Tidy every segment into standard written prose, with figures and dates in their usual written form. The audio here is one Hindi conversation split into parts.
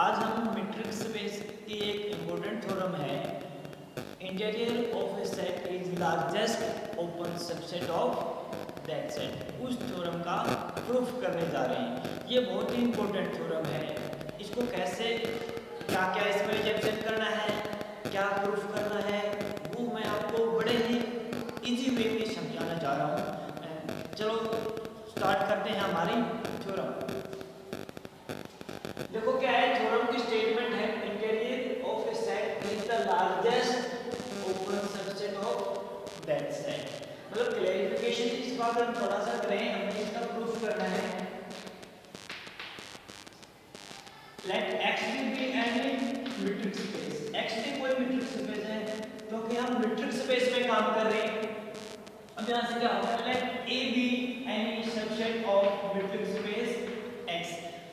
आज हम मैट्रिक्स स्पेस की एक इम्पोर्टेंट थ्योरम है, interior of A set is largest open subset of that set. उस थ्योरम का प्रूफ करने जा रहे हैं। ये बहुत ही इम्पोर्टेंट थ्योरम है। इसको कैसे क्या क्या इसमें रिजेक्शन करना है, क्या प्रूफ करना है, वो मैं आपको बड़े ही इजी वे में समझाना जा रहा हूँ। चलो स्टार्ट करते हैं हमारी थ्योरम। देखो क्या है, थ्योरम की स्टेटमेंट है, interior of A set is the largest open subset of that set. मतलब क्लैरिफिकेशन इस बात पर थोड़ा सा करें, हमें इसका प्रूफ करना है। Let x be any metric space। x भी कोई metric space है, क्योंकि हम metric space में काम कर रहे हैं। अब यहाँ से क्या होगा, let A be any subset of metric space X।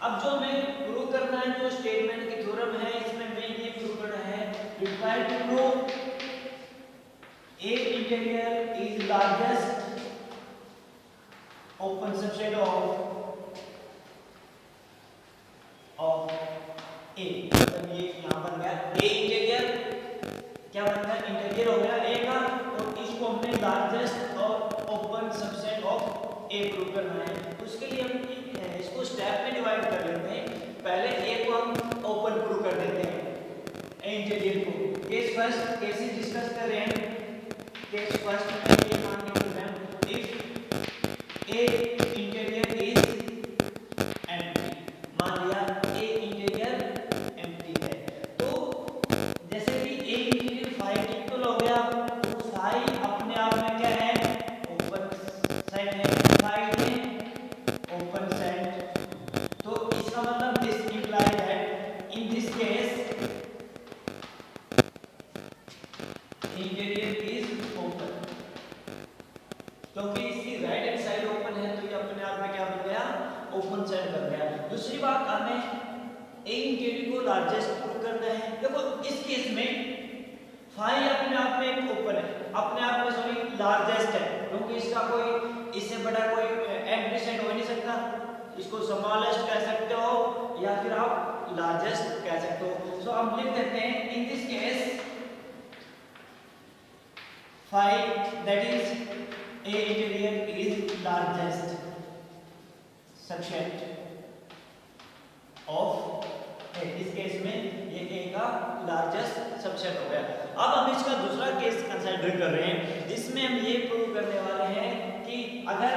अब जो हमें प्रूव करना है, जो स्टेटमेंट की थ्योरम है, इसमें हमें ये प्रूव करना है, required to prove A interior is largest open subset of A। मतलब ये यहाँ बन गया A इंटीरियर, क्या बन गया, इंटीरियर हो गया A का, और इसको हमने लार्जेस्ट और open subset of A prove करना है। उसके लिए हम इसको स्टेप में डिवाइड कर लेते हैं। पहले A को हम ओपन प्रूव कर देते हैं, A इंटीरियर को। केस फर्स्ट केसेस डिस्कस कर रहे हैं। केस फर्स्ट में ये मान के चल रहे हैं, if A interior is empty. मान लिया A इंटीरियर एम्प्टी है, तो जैसे कि A इंटीरियर 5 इक्वल हो गया, तो 5 अपने आप में क्या है, ओपन सेट है, 5 है ओपन सेट। तो इसका मतलब this imply that in this case interior is open. क्योंकि इसकी राइट हैंड साइड ओपन है, तो ये अपने आप में क्या बन गया, ओपन सेट बन गया। दूसरी बात, हमें ए इंटीरियर को लार्जेस्ट प्रूव करना है। देखो इस केस में 5 अपने आप में एक ओपन है, अपने आप में सॉरी लार्जेस्ट है, क्योंकि इसका कोई इससे बड़ा कोई एडमिशन हो नहीं सकता। इसको स्मॉलेस्ट कह सकते हो या फिर आप लार्जेस्ट कह सकते हो। सो हम लिख देते हैं, in this case 5 that is A interior is largest subset of A। इस केस में ये A का लार्जेस्ट सबसेट हो गया। अब हम इसका दूसरा केस कंसीडर कर रहे हैं, जिसमें हम ये प्रूव करने वाले हैं कि अगर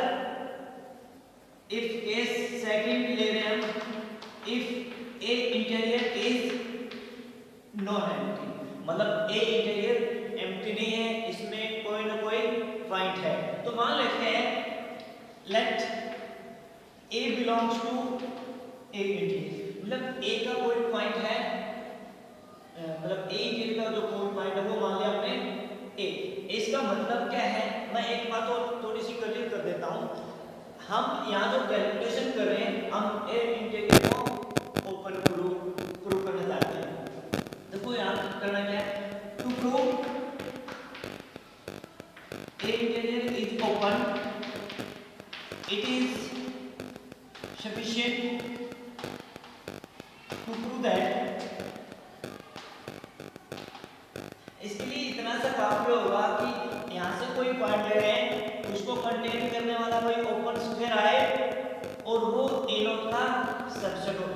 इफ केस सेकंड ले रहे हैं हम, if A interior is non empty, मतलब A इंटीरियर एम्प्टी नहीं है, इसमें कोई ना कोई पॉइंट है। तो मान लेते हैं let A belongs to A interior, मतलब A का कोई पॉइंट है, मतलब A इंटीरियर का जो कोई पॉइंट है वो मान लिया हमने A। इसका मतलब क्या है, मैं एक बात और थोड़ी सी क्लियर कर देता हूँ। हम यहाँ जो कैलकुलेशन कर रहे हैं, हम A इंटीरियर को ओपन प्रूव करना चाहते हैं। देखो यहाँ करना क्या है, to prove A interior is open, it is sufficient to prove that। इसके लिए इतना सा काफी होगा कि यहाँ से कोई पॉइंट ले रहे हैं, उसको कंटेन करने वाला कोई ओपन स्फीयर आए और वो A नॉट का सबसेट हो।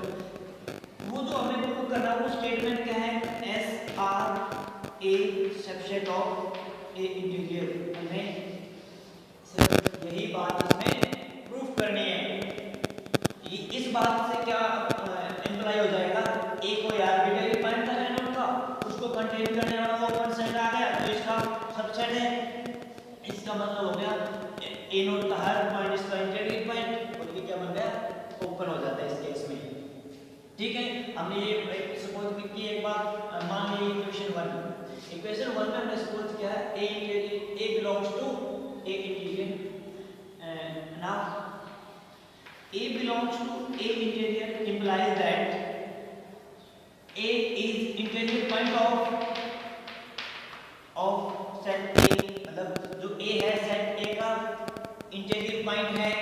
वो जो हमें प्रूव करना है वो स्टेटमेंट क्या है, SRA subset of A interior. हमें सिर्फ यही बात इसमें प्रूफ करनी है। इस बात से क्या इंप्लाई हो जाएगा, A कोई आर्बिट्रेरी पॉइंट था नोड का, उसको कंटेन करने वाला ओपन सेट आ गया, तो इसका सबसेट है। इसका मतलब हो गया A नोड का हर पॉइंट इसका इंटीरियर पॉइंट, और ये क्या बन गया, ओपन हो जाता है इस केस में। ठीक है, हमने ये सपोज की एक बात, मान ली इक्वेशन 1 में हमने सपोज किया है A interior A belongs to A interior. Now A belongs to A interior implies that A is interior point of set A, मतलब जो A है set A का इंटीरियर पॉइंट है।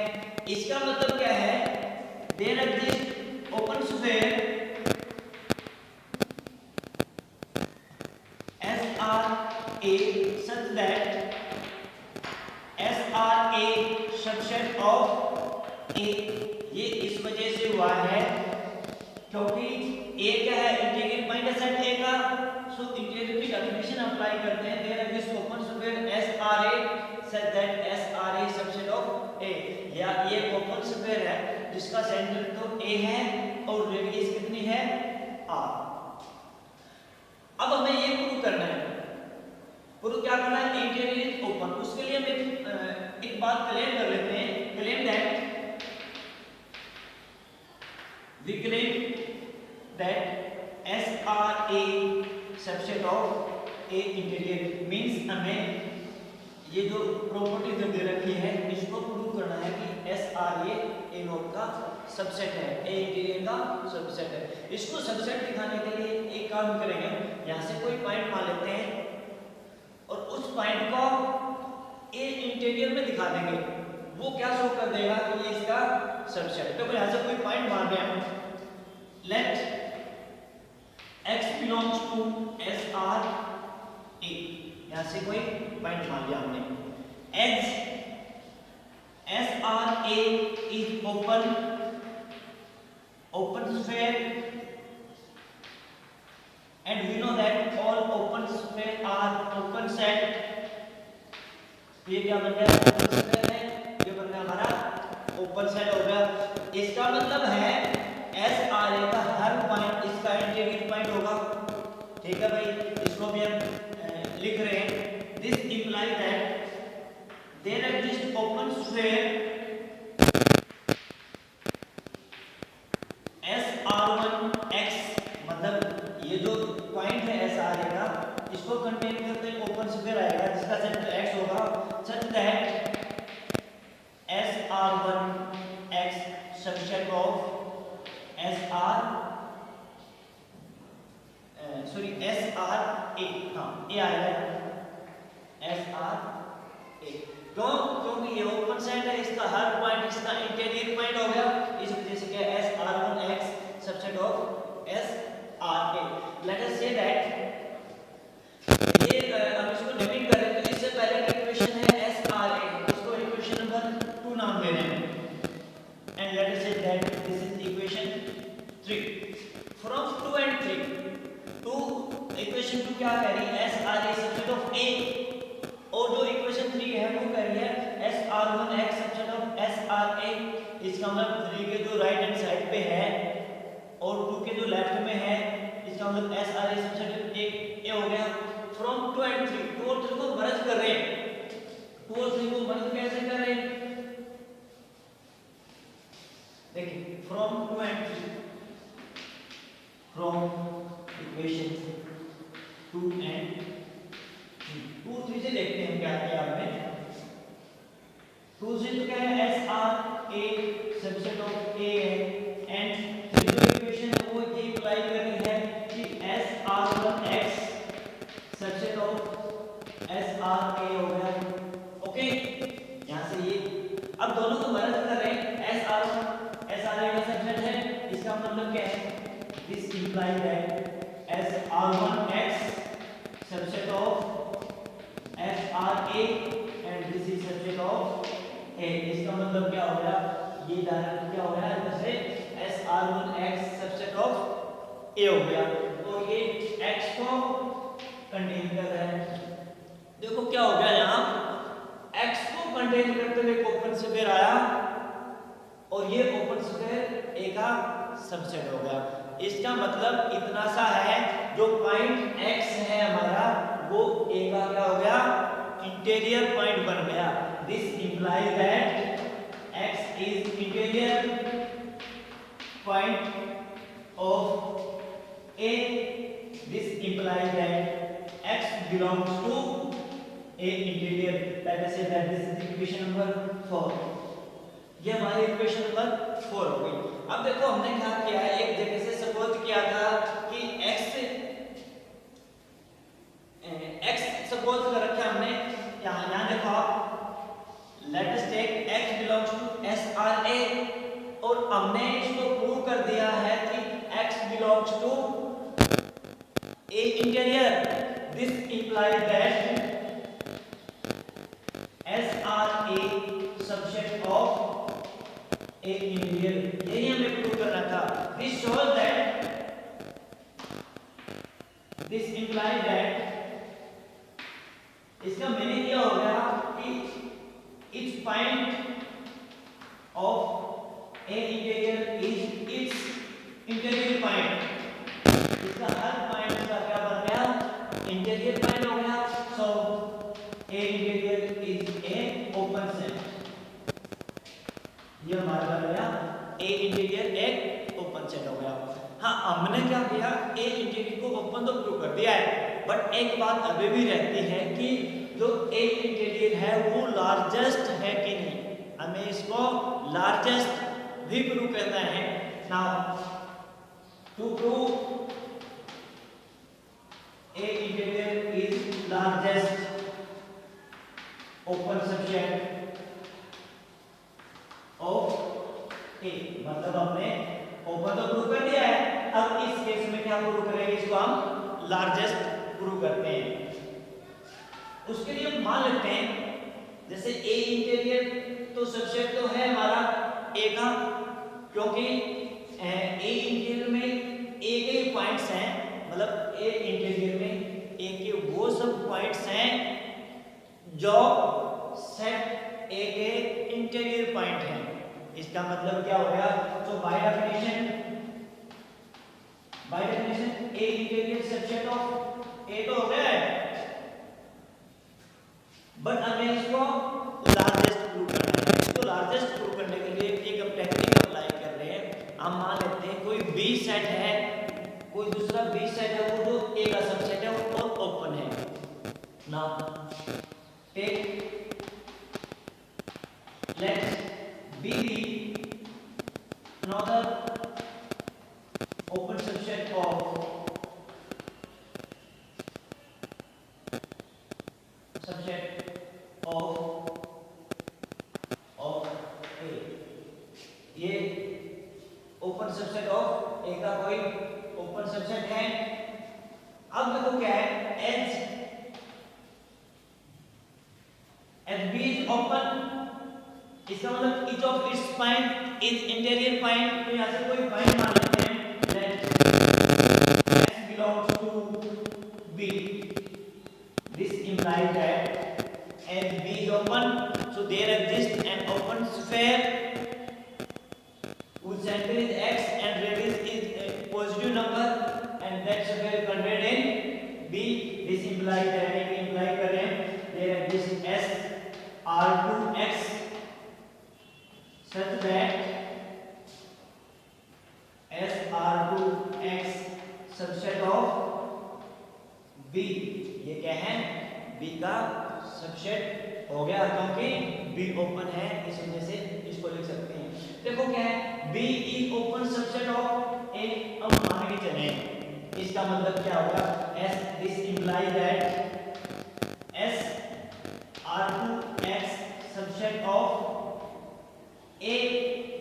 इसका मतलब क्या है, there exist open sphere of A. ये इस वजह से हुआ है क्योंकि ए क्या है, इंटीग्रल पॉइंट है सेट ए का, सो इंटीग्रल की डेफिनेशन अप्लाई करते हैं, there exist open square S are A such that S R A subset of A. या ये ओपन स्क्वायर है जिसका सेंटर तो ए है और रेडियस कितनी है आर। अब हमें ये प्रूव करना है, प्रूव क्या करना है, इंटीरियर इज ओपन। उसके लिए हम एक बात क्लेम कर लेते हैं, claim that we claim that S R A subset of A interior means हमें ये जो प्रॉपर्टी जो दे रखी है इसको प्रूव करना है कि एस आर ए नोट का सबसेट है, ए इंटीरियर का सबसेट है। इसको सबसेट दिखाने के लिए एक काम करेंगे, यहाँ से कोई पॉइंट मान लेते हैं और उस पॉइंट को ए इंटीरियर में दिखा देंगे, वो क्या शो कर देगा कि ये इसका सबसेट है। तो यहाँ से कोई पॉइंट मान रहे हैं, let x belongs to S are A, यहाँ से कोई पॉइंट मान लिया हमने, as S are A is open sphere and we know that all open sphere are open set। ये क्या बन गया, open sphere है, ये बन गया हमारा open set हो गया। इसका मतलब है एस आर ए का हर पॉइंट इसका इंटीग्रल पॉइंट होगा, ठीक है भाई। इसको भी हम लिख रहे हैं, this implies that there exist open sphere ये जो पॉइंट है एस आर ए का, इसको कंटेन करते हैं ओपन स्फीयर आएगा जिसका सेंटर एक्स होगा, such that S R one x subset of S R S are A, हाँ ए आएगा एस आर ए। क्योंकि ये ओपन सेट है, इसका हर पॉइंट इसका इंटीरियर पॉइंट हो गया, इस वजह से क्या S R one x subset of S R A. Late us say that ये अब इसको डिफाइन करें तो इससे पहले की इक्वेशन है एस आर ए, इसको इक्वेशन नंबर 2 नाम दे रहे हैं, and let us say that this is equation 3। From 2 and 3 to equation 2 क्या कह रही है, S R A subset of A, और जो इक्वेशन 3 है वो कह रही है S R one x subset of S are A. इसका मतलब 3 के जो राइट हैंड साइड पे है और 2 के जो लेफ्ट में है, इसका मतलब S R A subset A हो गया। फ्रॉम 2 एंड 3, 2 और 3 को मर्ज कर रहे हैं, 2 और 3 को मर्ज कैसे कर रहे हैं, देखिए from 2 and 3, from equation 2 and 2 3 से देखते हैं क्या किया हमने। 2 से तो क्या है S R A subset of A है, एंड 3 जो इक्वेशन वो ये अप्लाई करनी है कि S R one x subset of S are A हो गया, ओके। यहाँ से ये अब दोनों को मर्ज कर रहे हैं, एस आर ए का सबसेट है, इसका मतलब क्या है, this implies that S R one x subset of S are A and this is subset of A. इसका मतलब क्या हो गया, ये डायरेक्ट क्या हो गया, जैसे S R one x subset of A हो गया, और ये एक्स को कंटेन कर रहा है। देखो क्या हो गया, यहाँ एक्स को कंटेन करते हुए ओपन स्फीयर आया और ये ओपन स्फीयर ए का सबसेट हो गया। इसका मतलब इतना सा है, जो पॉइंट एक्स है हमारा वो ए का क्या हो गया, इंटीरियर पॉइंट बन गया। This implies that x is interior point of A. This implies that x belongs to A interior. Let us say that this is equation number 4। ये हमारी इक्वेशन नंबर 4 हो गई। अब देखो हमने क्या किया है, एक जगह से सपोज किया था कि x सपोज कर रखा हमने, यहाँ देखो आप, let us take x belongs to S are A, और हमने इसको प्रूव कर दिया है कि x belongs to A interior. This implies that S R A subset of A interior, यही हमें प्रूव करना था। This shows that, this implies that, इसका मीनिंग क्या हो गया कि its point of A interior is its interior point, इसका हर पॉइंट का क्या बन गया, इंटीरियर पॉइंट हो गया। So A interior is a open set, ये हमारा बन गया ए इंटीरियर एक ओपन सेट हो गया। हाँ, हमने क्या किया, ए इंटीरियर को ओपन तो प्रूव कर दिया है, बट एक बात अभी भी रहती है कि जो ए इंटीरियर है वो लार्जेस्ट है कि नहीं, हमें इसको लार्जेस्ट भी प्रूव करना है। Now to prove A interior is largest open subset of A, मतलब हमने ओपन तो प्रूव कर दिया है, अब इस केस में क्या प्रूव करेंगे, इसको हम लार्जेस्ट प्रूव करते हैं। उसके लिए हम मान लेते हैं जैसे ए इंटीरियर तो सबसेट तो है हमारा ए का, क्योंकि ए इंटीरियर में ए के पॉइंट्स हैं, मतलब ए इंटीरियर में ए के वो सब पॉइंट्स हैं जो सेट ए के इंटीरियर पॉइंट हैं। इसका मतलब क्या हो गया, तो by definition A interior subset of A तो हो गया है, बट हमें इसको लार्जेस्ट प्रूव करना है। इसको लार्जेस्ट प्रूव करने के लिए एक हम टेक्निक अप्लाई कर रहे हैं। हम मान लेते हैं कोई बी सेट है, कोई दूसरा बी सेट है, वो जो ए का सबसेट है वो ओपन है। Now take let's be another open subset of A, ये ओपन सबसेट ऑफ ए का कोई ओपन सबसेट है। अब देखो क्या है, एज बी इज ओपन, इसका मतलब each of its point is interior point, तो यहाँ से कोई point मान लेते हैं, let x belongs to B, this implies that as B is open, so there exists an open sphere whose center is x and radius is a positive number and that sphere is contained in B, this implies that we imply करें there exists S R2x such that SR2X subset of B, ये क्या है, B का सबसेट हो गया, क्योंकि B ओपन है इस वजह से इसको लिख सकते हैं। देखो क्या है, B is open subset of A, अब मान के चले, इसका मतलब क्या होगा, S this implies that SR2X subset of A,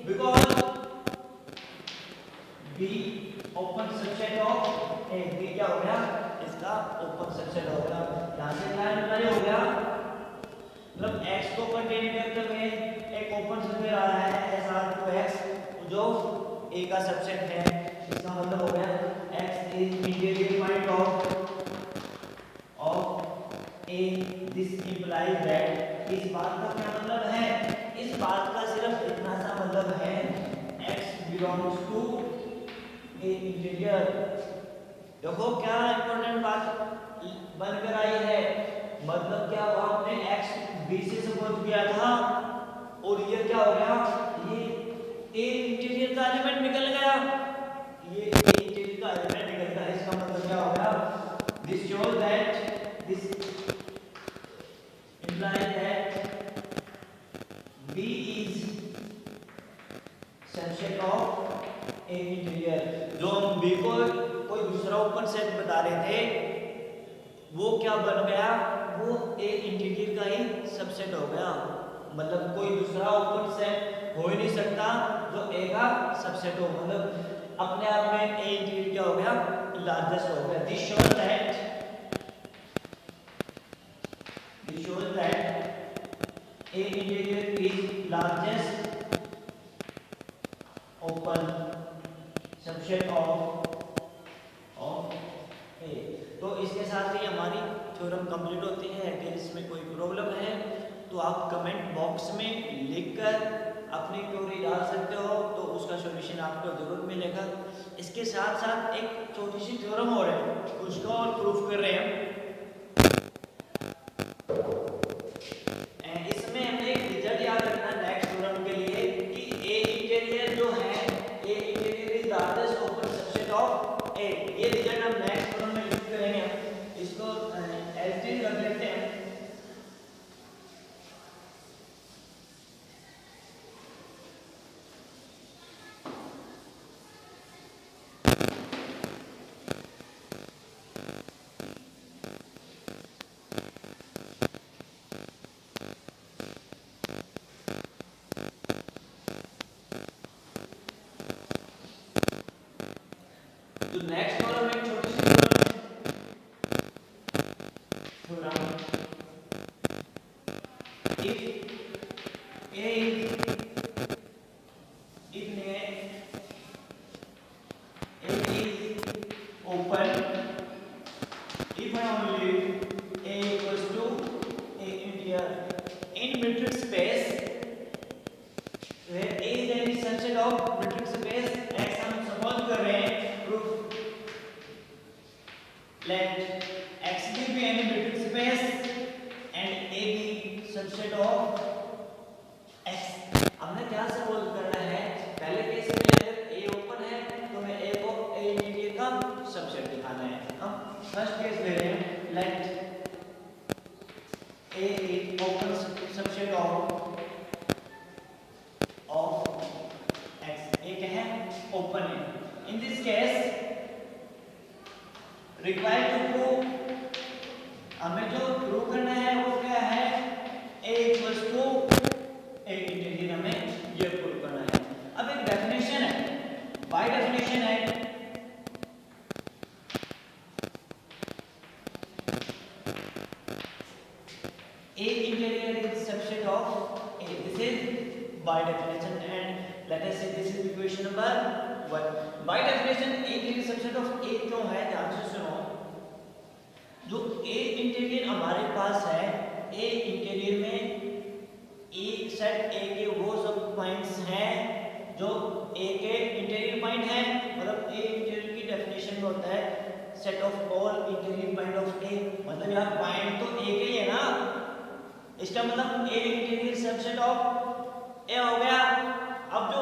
because B open subset of A, B क्या हो गया, इसका ओपन सबसेट हो गया। यहाँ से क्या निकल हो गया, मतलब X को कंटेन करते हुए एक ओपन सबसेट आ रहा है SR2X जो A का सबसेट है, इसका मतलब हो गया X is interior point of A, this implies that, इस बात का क्या मतलब है, इस बात का सिर्फ इतना सा मतलब है x belongs to a interior। देखो क्या इंपॉर्टेंट बात बनकर आई है, मतलब क्या हुआ, हमने x b से सपोज किया था और ये क्या हो गया, ये a इंटीरियर का एलिमेंट निकल गया, ये a इंटीरियर का एलिमेंट निकल गया। इसका मतलब क्या हो गया, this shows that this implies that B is subset of A interior. जो हम B को कोई दूसरा ओपन सेट बता रहे थे वो क्या बन गया, वो ए इंटीरियर का ही सबसेट हो गया, मतलब कोई दूसरा ओपन सेट हो ही नहीं सकता जो ए का सबसेट हो, मतलब अपने आप में ए इंटीरियर क्या हो गया, लार्जेस्ट हो गया। This shows that A interior is largest open subset of A. तो इसके साथ ही हमारी थ्योरम कंप्लीट होती है। अगर इसमें कोई प्रॉब्लम है तो आप कमेंट बॉक्स में लिखकर अपनी क्वेरी डाल सकते हो, तो उसका सॉल्यूशन आपको जरूर मिलेगा। इसके साथ साथ एक छोटी सी थ्योरम और है, उसको और प्रूफ कर रहे हैं। इसमें हमें एक रिजल्ट याद रखना नेक्स्ट थ्योरम के लिए कि ए इंटीरियर जो है, A interior is largest open subset of A. ये रिजल्ट हम नेक्स्ट थ्योरम में यूज करेंगे। इसको एज डी रख लेते हैं। तो नेक्स्ट थ्योरम एक छोटी सी थ्योरम है, if A is open, if and only A equals to A interior in metric space where A is any subset of metric space, ऐसा हम सपोज कर रहे हैं। Proof let X be any metric space and A be subset of X। हमने क्या सपोज करना है, पहले केस में अगर A ओपन है तो मैं A को A इंटीरियर का सबसेट दिखाना है। हम फर्स्ट केस ले रहे हैं, let A is open subset of X। A क्या है, ओपन है। In this case required to prove, हमें जो प्रूव करना है वो क्या है, A equals to A interior, हमें ये प्रूव करना है। अब एक डेफिनेशन है, बाय डेफिनेशन है A interior is subset of A। This is by definition, and let us say this is equation number 1। by definition A interior subset of A क्यों है, ध्यान से सुनो। जो A इंटीरियर हमारे पास है, A इंटीरियर में एक सेट A के वो सब पॉइंट्स हैं जो A के इंटीरियर पॉइंट हैं। मतलब A इंटीरियर की डेफिनेशन में होता है set of all interior point of A। मतलब यहाँ पॉइंट तो A के ही है ना, इसका मतलब A interior subset of A हो गया। अब जो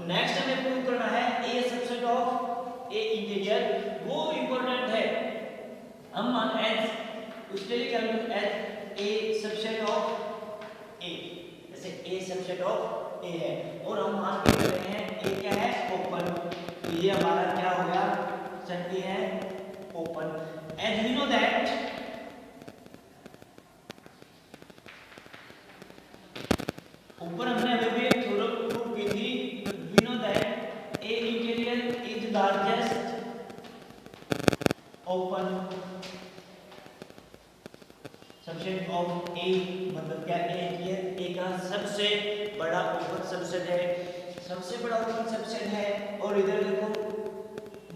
नेक्स्ट हमें प्रूव करना है A subset of A interior, वो इंपॉर्टेंट है। हम मान एज उसके लिए क्या लिखेंगे, as A subset of A। जैसे A सबसेट ऑफ A है और हम मान के कर रहे हैं A क्या है, ओपन। तो ये हमारा क्या हो गया, सेट A है open. As we know that ऊपर हमने अभी भी एक थ्योरम प्रूव की थी, we know that A interior is largest open subset of A। मतलब क्या, A इंटीरियर A का सबसे बड़ा ओपन सबसेट है, सबसे बड़ा ओपन सबसेट है। और इधर देखो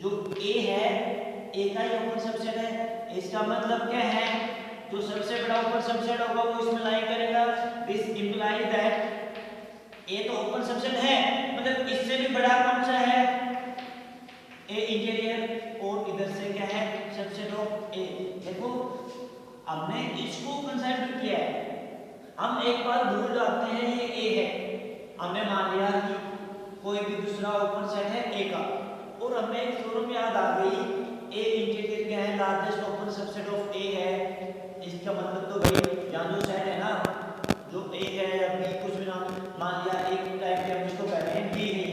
जो A है, A का ही ओपन सबसेट है। इसका मतलब क्या है, जो सबसे बड़ा ओपन सबसेट होगा वो इसमें लाई करेगा। दिस इंप्लाइज दैट A तो ओपन सबसेट है, मतलब इससे भी बड़ा कौन सा है, A इंटीरियर। और इधर से क्या है, सबसेट ऑफ A। देखो हमने इसको कंसीडर किया है। हम एक बार भूल जाते हैं ये A है, हमने मान लिया कि कोई भी दूसरा ओपन सेट है A का, और हमें एक थ्योरम याद आ गई, A इंटीरियर क्या है, largest open subset of A है। इसका मतलब तो भाई यहाँ जो सेट है ना, जो A है या B कुछ भी नाम मान लिया, एक टाइप के हम इसको कह रहे हैं B है,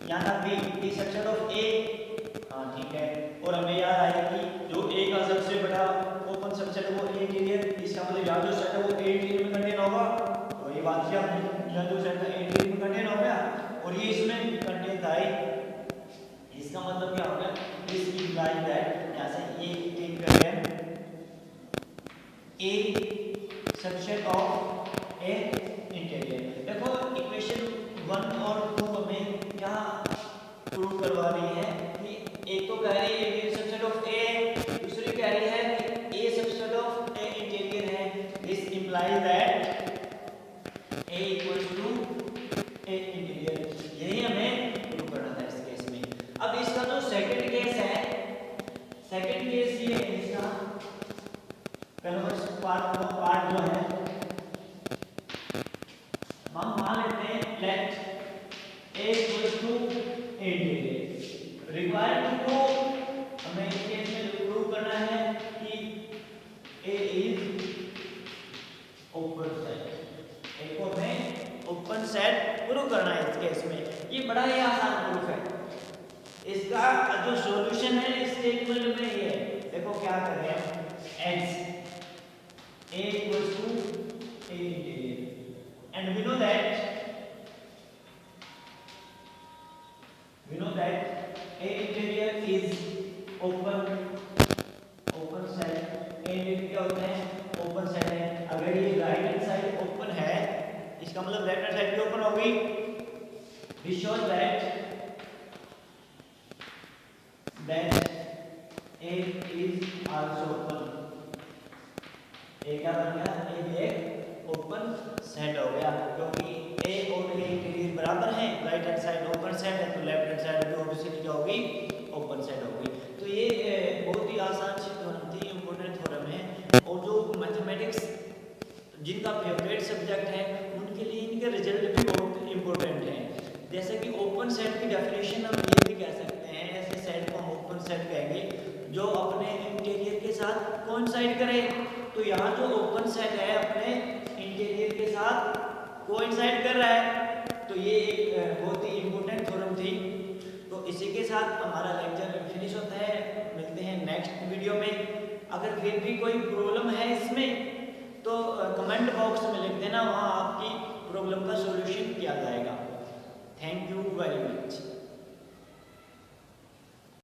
यहाँ था B सबसेट ऑफ A। हाँ ठीक है, और हमें याद आया कि जो A का सबसे बड़ा ओपन सबसेट है वो A इंटीरियर। इसका मतलब यहाँ जो सेट है वो A इंटीरियर में कंटेन होगा। तो ये बात किया हमने, यहाँ जो सेट है A इंटीरियर में कंटेन हो गया और ये इसमें कंटेन था ही। इसका मतलब क्या हो गया, दिस इंप्लाइज दैट, यहाँ से ये एक कर रहे हैं A subset of A interior. देखो इक्वेशन 1 और 2 हमें क्या प्रूव करवा रही है कि एक तो कह रही है इंटीरियर सबसेट ऑफ ए, दूसरी कह रही है कि A subset of A interior है। This implies that A equals to A interior. यही हमें प्रूव करना था इस केस में। अब इसका जो सेकंड केस है, सेकंड केस ये है इसका कन्वर्स पार्ट जो है हम मान लेते हैं let a equals to a interior. Required to prove, हमें इस केस में प्रूव करना है कि a is open set. a को हमें ओपन सेट प्रूव करना है इस केस में। ये बड़ा ही आसान प्रूफ है। इसका जो सॉल्यूशन है इस स्टेटमेंट में ये है, देखो क्या कर रहे हैं हम, a equals to a interior and we know that a interior is open set। a interior क्या होता है, ओपन सेट है। अगर ये राइट हैंड साइड ओपन है, इसका मतलब लेफ्ट हैंड साइड भी ओपन होगी। This shows that a is also open। a क्या बन गया, a भी एक ओपन सेट हो गया, क्योंकि a और a इंटीरियर बराबर हैं। Right hand side open set है तो लेफ्ट हैंड साइड भी ऑब्वियसली क्या होगी, ओपन सेट होगी। तो ये बहुत ही आसान सी थ्योरम थी, इंपॉर्टेंट थ्योरम है। और जो मैथमेटिक्स जिनका फेवरेट सब्जेक्ट है उनके लिए इनके रिजल्ट भी बहुत इंपॉर्टेंट है। जैसे कि ओपन सेट की डेफिनेशन हम ये भी कह सकते हैं, ऐसे सेट को हम ओपन सेट कहेंगे जो अपने इंटीरियर के साथ कोइंसाइड करे। तो यहाँ जो ओपन सेट है अपने इंटीरियर के साथ कोइंसाइड कर रहा है, तो ये एक बहुत ही इंपॉर्टेंट थ्योरम थी। तो इसी के साथ हमारा लेक्चर फिनिश होता है। मिलते हैं नेक्स्ट वीडियो में। अगर फिर भी कोई प्रॉब्लम है इसमें तो कमेंट बॉक्स में लिख देना, वहाँ आपकी प्रॉब्लम का सॉल्यूशन किया जाएगा। Thank you very much.